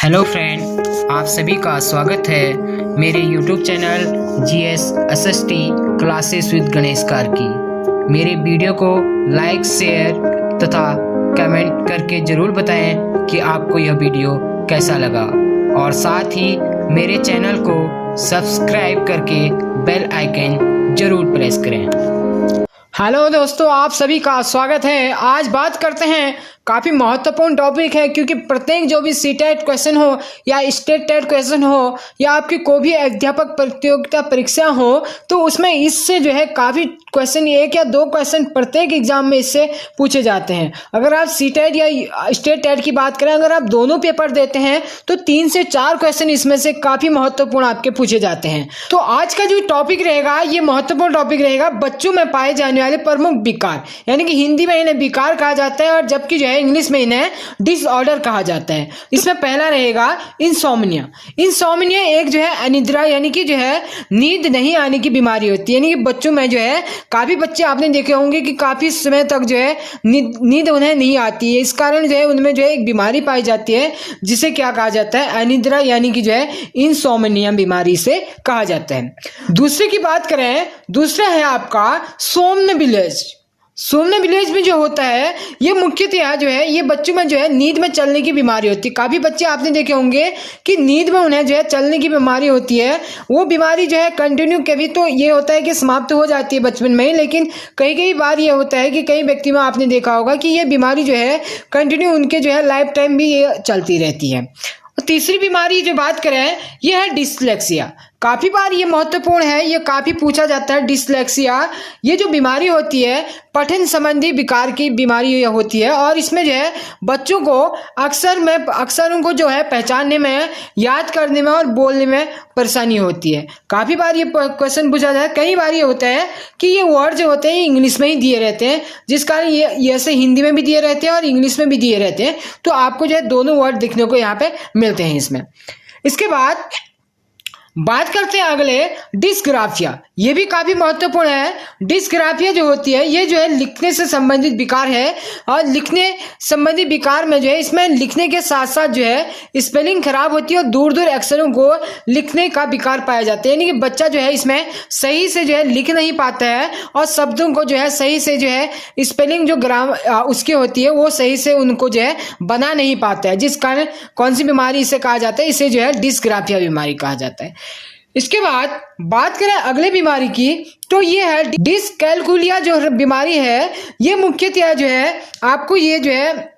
Hello friend, आप सभी का स्वागत है मेरे YouTube channel GS SST classes with Ganesh car की। मेरे वीडियो को लाइक, शेयर तथा कमेंट करके ज़रूर बताएं कि आपको यह वीडियो कैसा लगा और साथ ही मेरे चैनल को सब्सक्राइब करके बेल आइकन ज़रूर प्रेस करें। हेलो दोस्तों, आप सभी का स्वागत है। आज बात करते हैं, काफ़ी महत्वपूर्ण टॉपिक है क्योंकि प्रत्येक जो भी सीटेट क्वेश्चन हो या स्टेट टेट क्वेश्चन हो या आपकी कोई भी अध्यापक प्रतियोगिता परीक्षा हो तो उसमें इससे जो है काफ़ी क्वेश्चन, एक या दो क्वेश्चन प्रत्येक एग्जाम में इससे पूछे जाते हैं। अगर आप सीटेट या स्टेट टेट की बात करें, अगर आप दोनों पेपर देते हैं तो 3 से 4 क्वेश्चन इसमें से काफ़ी महत्वपूर्ण आपके पूछे जाते हैं। तो आज का जो टॉपिक रहेगा ये महत्वपूर्ण टॉपिक रहेगा, बच्चों में पाए जाने वाले प्रमुख विकार, यानी कि हिंदी में इन्हें विकार कहा जाता है और जबकि जो है इंग्लिश में इन्हें डिसऑर्डर कहा जाता है। इसमें पहला रहेगा इंसोम्निया। इंसोम्निया एक जो है अनिद्रा यानी कि जो है नींद नहीं आने की बीमारी होती है, यानी कि बच्चों में जो है काफी बच्चे आपने देखे होंगे कि काफी समय तक जो है नींद उन्हें नहीं आती है। इस कारण जो है उनमें जो है एक बीमारी पाई जाती है जिसे क्या कहा जाता है, अनिद्रा यानी कि जो है इंसोम्निया बीमारी से कहा जाता है। दूसरे की बात करें, दूसरा है आपका सोमनबिलिटी। सोमनबिलिटी में जो होता है ये मुख्यतः जो है ये बच्चों में जो है नींद में चलने की बीमारी होती है। काफ़ी बच्चे आपने देखे होंगे कि नींद में उन्हें जो है चलने की बीमारी होती है। वो बीमारी जो है कंटिन्यू, कभी तो ये होता है कि समाप्त हो जाती है बचपन में ही, लेकिन कई कई बार ये होता है कि कई व्यक्ति में आपने देखा होगा कि ये बीमारी जो है कंटिन्यू उनके जो है लाइफ टाइम भी ये चलती रहती है। और तीसरी बीमारी जो बात करें ये है डिसलेक्सिया। काफ़ी बार ये महत्वपूर्ण है, ये काफ़ी पूछा जाता है। डिसलेक्सिया ये जो बीमारी होती है पठन संबंधी विकार की बीमारी होती है और इसमें जो है बच्चों को अक्षरों को जो है पहचानने में, याद करने में और बोलने में परेशानी होती है। काफ़ी बार ये क्वेश्चन पूछा जाता है। कई बार ये होता है कि ये वर्ड जो होते हैं ये इंग्लिश में ही दिए रहते हैं, जिस कारण ये ऐसे हिंदी में भी दिए रहते हैं और इंग्लिश में भी दिए रहते हैं, तो आपको जो है दोनों वर्ड दिखने को यहाँ पे मिलते हैं इसमें। इसके बाद बात करते हैं अगले डिस्ग्राफिया। ये भी काफी महत्वपूर्ण है। डिस्ग्राफिया जो होती है ये जो है लिखने से संबंधित विकार है और लिखने संबंधित विकार में जो है इसमें लिखने के साथ साथ जो है स्पेलिंग खराब होती है और दूर दूर अक्षरों को लिखने का विकार पाया जाता है, यानी कि बच्चा जो है इसमें सही से जो है लिख नहीं पाता है और शब्दों को जो है सही से जो है स्पेलिंग जो उसकी होती है वो सही से उनको जो है बना नहीं पाता है, जिस कारण कौन सी बीमारी इसे कहा जाता है, इसे जो है डिस्ग्राफिया बीमारी कहा जाता है। इसके बाद बात करें अगले बीमारी की तो ये है डिसकैलकुलिया। जो बीमारी है ये मुख्यतः जो है आपको ये जो है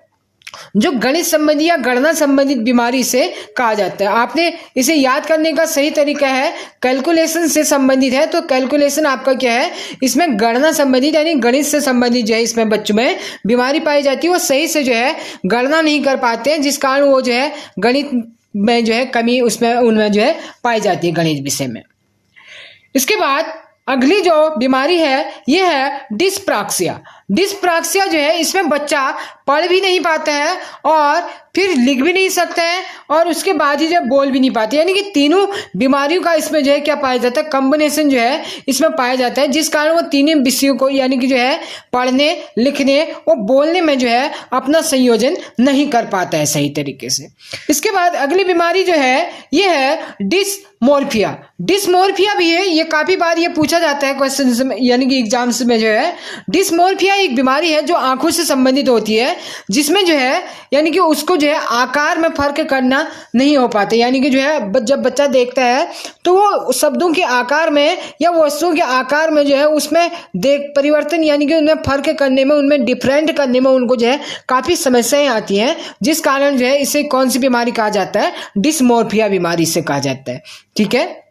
जो गणित संबंधी या गणना संबंधित बीमारी से कहा जाता है। आपने इसे याद करने का सही तरीका है, कैलकुलेशन से संबंधित है, तो कैलकुलेशन आपका क्या है, इसमें गणना संबंधित यानी गणित से संबंधित जो है इसमें बच्चों में बीमारी पाई जाती है। वो सही से जो है गणना नहीं कर पाते हैं, जिस कारण वो जो है गणित में जो है कमी उनमें जो है पाई जाती है गणित विषय में। इसके बाद अगली जो बीमारी है ये है डिस्प्रैक्सिया। डिस्प्रैक्सिया जो है इसमें बच्चा पढ़ भी नहीं पाता है और फिर लिख भी नहीं सकता है और उसके बाद ही जो बोल भी नहीं पाते, यानी कि तीनों बीमारियों का इसमें जो है क्या पाया जाता है, कॉम्बिनेशन जो है इसमें पाया जाता है, जिस कारण वो तीनों विषयों को यानी कि जो है पढ़ने, लिखने और बोलने में जो है अपना संयोजन नहीं कर पाता है सही तरीके से। इसके बाद अगली बीमारी जो है ये है डिस्मोर्फिया। डिस्मोर्फिया भी है, ये काफ़ी बार ये पूछा जाता है क्वेश्चन यानी कि एग्जाम्स में जो है। डिस्मोर्फिया एक बीमारी है जो आंखों से संबंधित होती है, जिसमें जो है यानी कि उसको जो है आकार में फर्क करना नहीं हो पाता, यानी कि जो है जब बच्चा देखता है तो वो शब्दों के आकार में या वस्तुओं के आकार में जो है उसमें परिवर्तन यानी कि उनमें फर्क करने में, उनमें डिफरेंट करने में उनको जो है काफ़ी समस्याएं आती हैं, जिस कारण जो है इसे कौन सी बीमारी कहा जाता है, डिस्मोर्फिया बीमारी से कहा जाता है। ठीक है।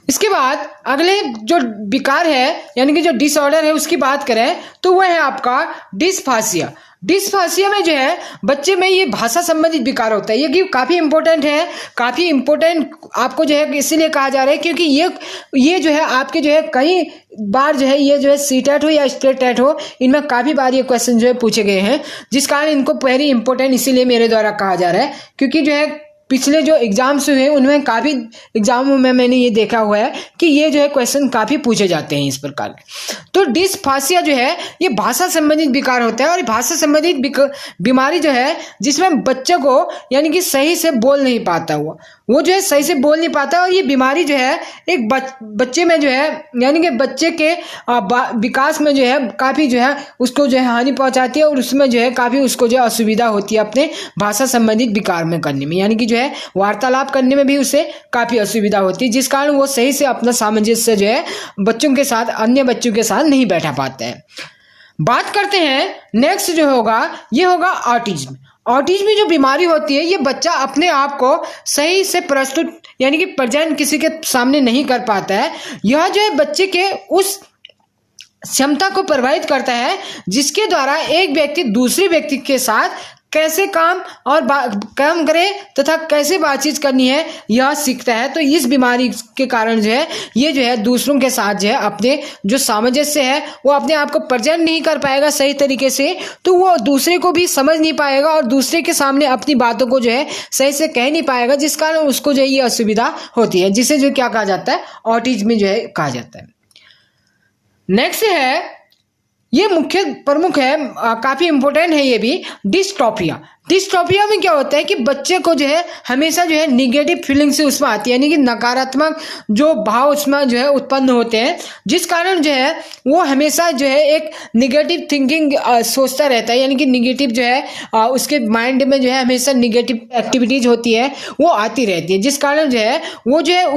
इसके बाद अगले जो विकार है यानी कि जो डिसऑर्डर है उसकी बात करें तो वह है आपका डिस्फासिया। डिस्फासिया में जो है बच्चे में ये भाषा संबंधित विकार होता है। ये कि काफ़ी इंपॉर्टेंट है, काफ़ी इंपॉर्टेंट आपको जो है इसीलिए कहा जा रहा है क्योंकि ये जो है आपके जो है कई बार जो है ये जो है सीटेट हो या स्टेट टेट हो, इनमें काफ़ी बार ये क्वेश्चन जो है पूछे गए हैं, जिस कारण इनको वेरी इंपॉर्टेंट इसीलिए मेरे द्वारा कहा जा रहा है क्योंकि जो है पिछले जो एग्जाम्स हुए उनमें काफ़ी एग्जामों में मैंने ये देखा हुआ है कि ये जो है क्वेश्चन काफ़ी पूछे जाते हैं इस प्रकार के। तो डिस्फासिया जो है ये भाषा संबंधित विकार होता है, और भाषा संबंधित बीमारी जो है जिसमें बच्चे को यानी कि सही से बोल नहीं पाता हुआ, वो जो है सही से बोल नहीं पाता, और ये बीमारी जो है एक बच्चे में जो है यानी कि बच्चे के विकास में जो है काफ़ी जो है उसको जो है हानि पहुंचाती है, और उसमें जो है काफ़ी उसको जो है असुविधा होती है अपने भाषा संबंधित विकार में करने में, यानी कि जो है वार्तालाप करने में भी उसे काफ़ी असुविधा होती है, जिस कारण वो सही से अपना सामंजस्य जो है बच्चों के साथ, अन्य बच्चों के साथ नहीं बैठा पाते हैं। बात करते हैं नेक्स्ट जो होगा, ये होगा ऑटिज्म। ऑटिज्म जो बीमारी होती है, ये बच्चा अपने आप को सही से प्रस्तुत यानी कि प्रेजेंट किसी के सामने नहीं कर पाता है। यह जो है बच्चे के उस क्षमता को प्रभावित करता है जिसके द्वारा एक व्यक्ति दूसरे व्यक्ति के साथ कैसे काम करे तथा कैसे बातचीत करनी है यह सीखता है। तो इस बीमारी के कारण जो है ये जो है दूसरों के साथ जो है अपने जो सामंजस्य है वो अपने आप को प्रेजेंट नहीं कर पाएगा सही तरीके से, तो वो दूसरे को भी समझ नहीं पाएगा और दूसरे के सामने अपनी बातों को जो है सही से कह नहीं पाएगा, जिस कारण उसको जो है ये असुविधा होती है, जिसे जो क्या कहा जाता है, ऑटिज्म जो है कहा जाता है। नेक्स्ट है, ये मुख्य प्रमुख है, काफी इंपॉर्टेंट है ये भी, डिस्ट्रोफिया। डिस्ट्रोफिया में क्या होता है कि बच्चे को जो है हमेशा जो है निगेटिव फीलिंग से उसमें आती है, यानी कि नकारात्मक जो भाव उसमें जो है उत्पन्न होते हैं, जिस कारण जो है वो हमेशा जो है एक निगेटिव थिंकिंग सोचता रहता है, यानी कि निगेटिव जो है उसके माइंड में जो है हमेशा निगेटिव एक्टिविटीज होती है वो आती रहती है, जिस कारण जो है वो जो है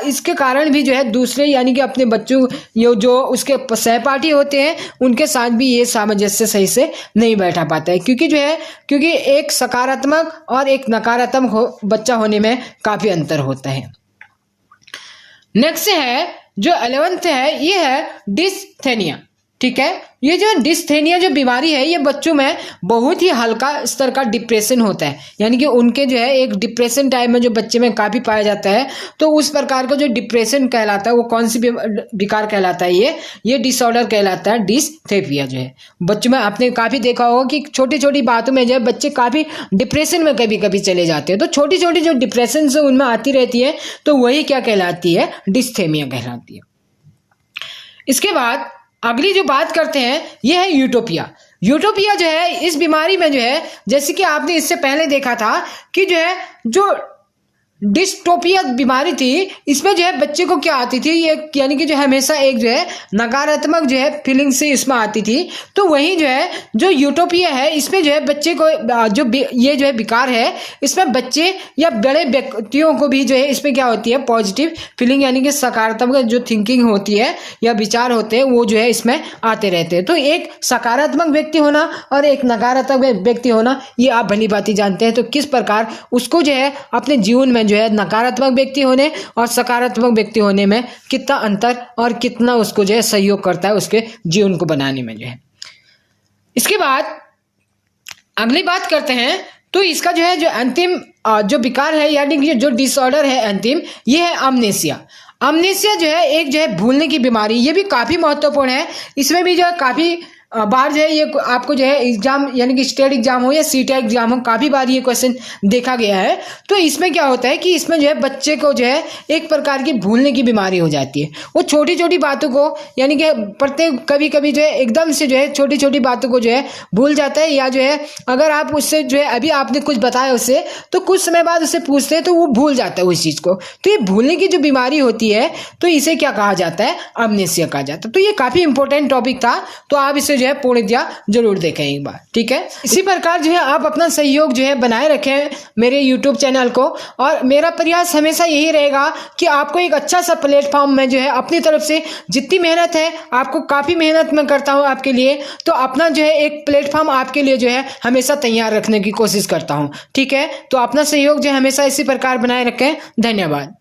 इसके कारण भी जो है दूसरे यानी कि अपने बच्चों जो उसके सहपाठी होते हैं उनके साथ भी ये सामंजस्य सही से नहीं बैठा पाता है, क्योंकि एक सकारात्मक और एक नकारात्मक बच्चा होने में काफी अंतर होता है। नेक्स्ट है जो 11th है, ये है डिस्थेनिया। ठीक है, ये जो डिस्थेनिया जो बीमारी है ये बच्चों में बहुत ही हल्का स्तर का डिप्रेशन होता है, यानी कि उनके जो है एक डिप्रेशन टाइप में जो बच्चे में काफी पाया जाता है, तो उस प्रकार का जो डिप्रेशन कहलाता है वो कौन सी विकार कहलाता है, ये डिसऑर्डर कहलाता है, डिस्थेनिया जो है। बच्चों में आपने काफी देखा होगा कि छोटी छोटी बातों में जो है बच्चे काफी डिप्रेशन में कभी कभी चले जाते हैं, तो छोटी छोटी जो डिप्रेशन से उनमें आती रहती है तो वही क्या कहलाती है, डिस्थेनिया कहलाती है। इसके बाद अगली जो बात करते हैं ये है यूटोपिया। यूटोपिया जो है इस बीमारी में जो है, जैसे कि आपने इससे पहले देखा था कि जो है जो डिस्टोपिया बीमारी थी, इसमें जो है बच्चे को क्या आती थी, ये यानी कि जो हमेशा एक जो है नकारात्मक जो है फीलिंग से इसमें आती थी, तो वही जो है जो यूटोपिया है इसमें जो है बच्चे को जो ये जो है विकार है इसमें बच्चे या बड़े व्यक्तियों को भी जो है इसमें क्या होती है, पॉजिटिव फीलिंग यानी कि सकारात्मक जो थिंकिंग होती है या विचार होते हैं वो जो है इसमें आते रहते हैं। तो एक सकारात्मक व्यक्ति होना और एक नकारात्मक व्यक्ति होना ये आप भली भांति जानते हैं, तो किस प्रकार उसको जो है अपने जीवन में जो है नकारात्मक व्यक्ति होने और सकारात्मक व्यक्ति होने में कितना अंतर और कितना उसको जो है सहयोग करता है उसके जीवन को बनाने में जो है। इसके बाद अगली बात करते हैं, तो इसका जो है जो अंतिम जो विकार है यानी कि जो डिसऑर्डर है अंतिम, ये है अमनेसिया। अमनेसिया जो है एक जो है भूलने की बीमारी, ये भी काफी महत्वपूर्ण है। इसमें भी जो है काफी बार जो है ये आपको जो है एग्जाम यानी कि स्टेट एग्जाम हो या सीटेट एग्जाम हो, काफी बार ये क्वेश्चन देखा गया है। तो इसमें क्या होता है कि इसमें जो है बच्चे को जो है एक प्रकार की भूलने की बीमारी हो जाती है। वो छोटी छोटी बातों को यानी कि प्रत्येक कभी कभी जो है एकदम से जो है छोटी छोटी बातों को जो है भूल जाता है, या जो है अगर आप उससे जो है अभी आपने कुछ बताया उससे तो कुछ समय बाद उससे पूछते हैं तो वो भूल जाता है उस चीज को। तो ये भूलने की जो बीमारी होती है तो इसे क्या कहा जाता है, अमनेसिया कहा जाता है। तो ये काफी इंपॉर्टेंट टॉपिक था, तो आप इसे जो है पूर्णतया जरूर देखें एक बार। ठीक है, इसी प्रकार जो है आप अपना सहयोग जो है बनाए रखें मेरे YouTube चैनल को, और मेरा प्रयास हमेशा यही रहेगा कि आपको एक अच्छा सा प्लेटफॉर्म में जो है अपनी तरफ से जितनी मेहनत है, आपको काफी मेहनत मैं करता हूं आपके लिए, तो अपना जो है एक प्लेटफॉर्म आपके लिए जो है हमेशा तैयार रखने की कोशिश करता हूं। ठीक है, तो अपना सहयोग जो है हमेशा इसी प्रकार बनाए रखें। धन्यवाद।